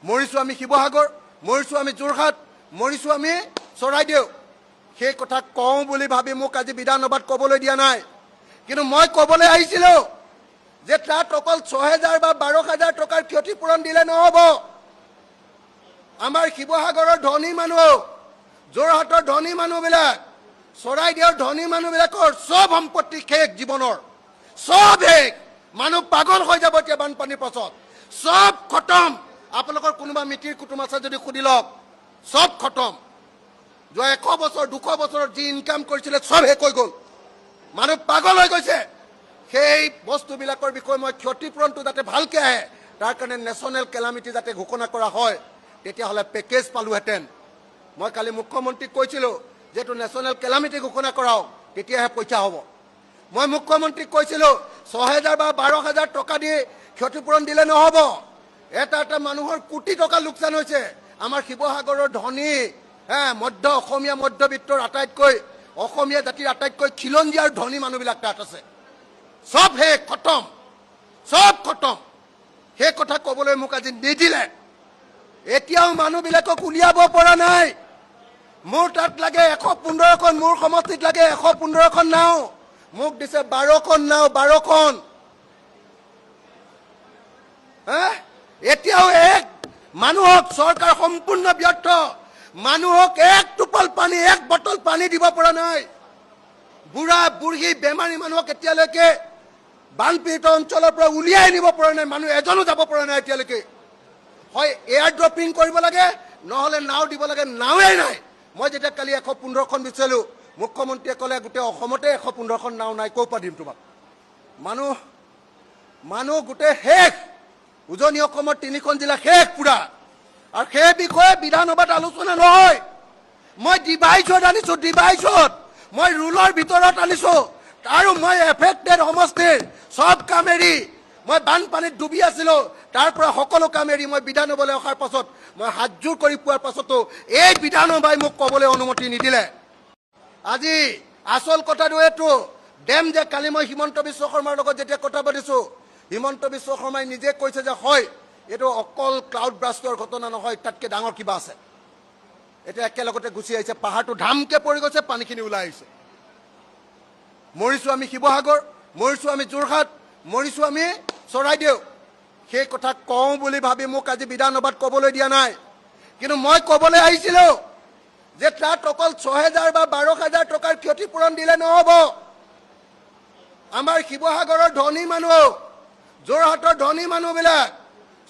মৰিছোঁ আমি শিৱসাগৰ, মৰিছোঁ আমি যোৰহাট, মৰিছোঁ আমি চৰাইদেউ। সেই কথা কওঁ বুলি ভাবি মোক আজি বিধানসভাত ক'বলৈ দিয়া নাই। কিন্তু মই ক'বলৈ আহিছিলোঁ যে তাত অকল ৬,০০০ বা ১২,০০০ টকাৰ ক্ষতিপূৰণ দিলে নহ'ব। আমাৰ শিৱসাগৰৰ ধনী মানুহ, যোৰহাটৰ ধনী মানুহবিলাক, চৰাইদেউৰ ধনী মানুহবিলাকৰ চব সম্পত্তি শেষ, জীৱনৰ চব শেষ। মানুহ পাগল হৈ যাব এতিয়া বানপানীৰ পাছত, চব খতম। আপোনালোকৰ কোনোবা মিতিৰ কুটুম আছে যদি সুধি লওক, চব খতম। যোৱা ১০০ বছৰ ২০০ বছৰত যি ইনকাম কৰিছিলে চব শেষ হৈ গ'ল, মানুহ পাগল হৈ গৈছে। সেই বস্তুবিলাকৰ বিষয়ে মই ক্ষতিপূৰণটো যাতে ভালকৈ আহে, তাৰ কাৰণে নেশ্যনেল কেলামিটি যাতে ঘোষণা কৰা হয়, তেতিয়াহ'লে পেকেজ পালোহেঁতেন। মই কালি মুখ্যমন্ত্ৰীক কৈছিলোঁ যে এইটো নেশ্যনেল কেলামিটি ঘোষণা কৰাওক, তেতিয়াহে পইচা হ'ব। মই মুখ্যমন্ত্ৰীক কৈছিলোঁ ৬,০০০ বা ১২,০০০ টকা দি ক্ষতিপূৰণ দিলে নহ'ব। এটা এটা মানুহৰ কোটি টকা লোকচান হৈছে। আমাৰ শিৱসাগৰৰ ধনী, মধ্য অসমীয়া মধ্যবিত্তৰ আটাইতকৈ, অসমীয়া জাতিৰ আটাইতকৈ খিলঞ্জীয়া আৰু ধনী মানুহবিলাক তাত আছে। চব শেষ, খতম, চব খতম। সেই কথা ক'বলৈ মোক আজি নিদিলে। এতিয়াও মানুহবিলাকক উলিয়াব পৰা নাই। মোৰ তাত লাগে ১১৫খন, মোৰ সমষ্টিত লাগে ১15খন নাও, মোক দিছে ১২খন নাও, ১২খন। এতিয়াও এক মানুহক চৰকাৰ সম্পূৰ্ণ ব্যৰ্থ। মানুহক এক টোপাল পানী, এক বটল পানী দিব পৰা নাই। বুঢ়া বুঢ়ী বেমাৰী মানুহক এতিয়ালৈকে বানপীড়িত অঞ্চলৰ পৰা উলিয়াই নিব পৰা নাই। মানুহ এজনো যাব পৰা নাই এতিয়ালৈকে। হয় এয়াৰ ড্ৰপিং কৰিব লাগে, নহ'লে নাও দিব লাগে, নাওৱেই নাই। মই যেতিয়া কালি ১15খন বিচাৰিলোঁ, মুখ্যমন্ত্ৰীয়ে ক'লে গোটেই অসমতে ১15খন নাও নাই, ক'ৰ পৰা দিম তোমাক। মানুহ গোটেই শেষ। উজনি অসমৰ ৩খন জিলা শেষ পুৰা। আৰু সেই বিষয়ে বিধানসভাত আলোচনা নহয়। মই ডিভাইচত আনিছোঁ, ডিভাইচত মই ৰুলৰ ভিতৰত আনিছোঁ। আৰু মই এফেক্টেড সমষ্টিৰ চব কাম এৰি, মই বানপানীত ডুবি আছিলোঁ, তাৰ পৰা সকলো কাম এৰি মই বিধানসভালৈ অহাৰ পাছত মই হাতযোৰ কৰি পোৱাৰ পাছতো এই বিধানসভাই মোক ক'বলৈ অনুমতি নিদিলে। আজি আচল কথাটো এইটো, ডেম যে কালি মই হিমন্ত বিশ্ব শৰ্মাৰ লগত যেতিয়া কথা পাতিছোঁ, হিমন্ত বিশ্ব শৰ্মাই নিজে কৈছে যে হয় এইটো অকল ক্লাউড ব্ৰাষ্টৰ ঘটনা নহয়, তাতকৈ ডাঙৰ কিবা আছে। এতিয়া একেলগতে গুচি আহিছে, পাহাৰটো ধামকৈ পৰি গৈছে, পানীখিনি ওলাই আহিছে। মৰিছোঁ আমি শিৱসাগৰ, মৰিছোঁ আমি যোৰহাট, মৰিছোঁ আমি চৰাইদেউ। সেই কথা কওঁ বুলি ভাবি মোক আজি বিধানসভাত ক'বলৈ দিয়া নাই। কিন্তু মই ক'বলৈ আহিছিলোঁ যে তাত অকল ৬,০০০ বা ১২,০০০ টকাৰ ক্ষতিপূৰণ দিলে নহ'ব। আমাৰ শিৱসাগৰৰ ধনী মানুহ, যোৰহাটৰ ধনী মানুহবিলাক,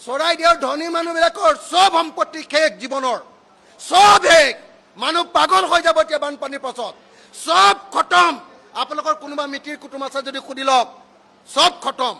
চৰাইদেউৰ ধনী মানুহবিলাকৰ চব সম্পত্তি শেষ, জীৱনৰ চব শেষ। মানুহ পাগল হৈ যাব এতিয়া বানপানীৰ পাছত, চব খতম। আপোনালোকৰ কোনোবা মিতিৰ কুটুম আছে যদি সুধি লওক, চব খতম।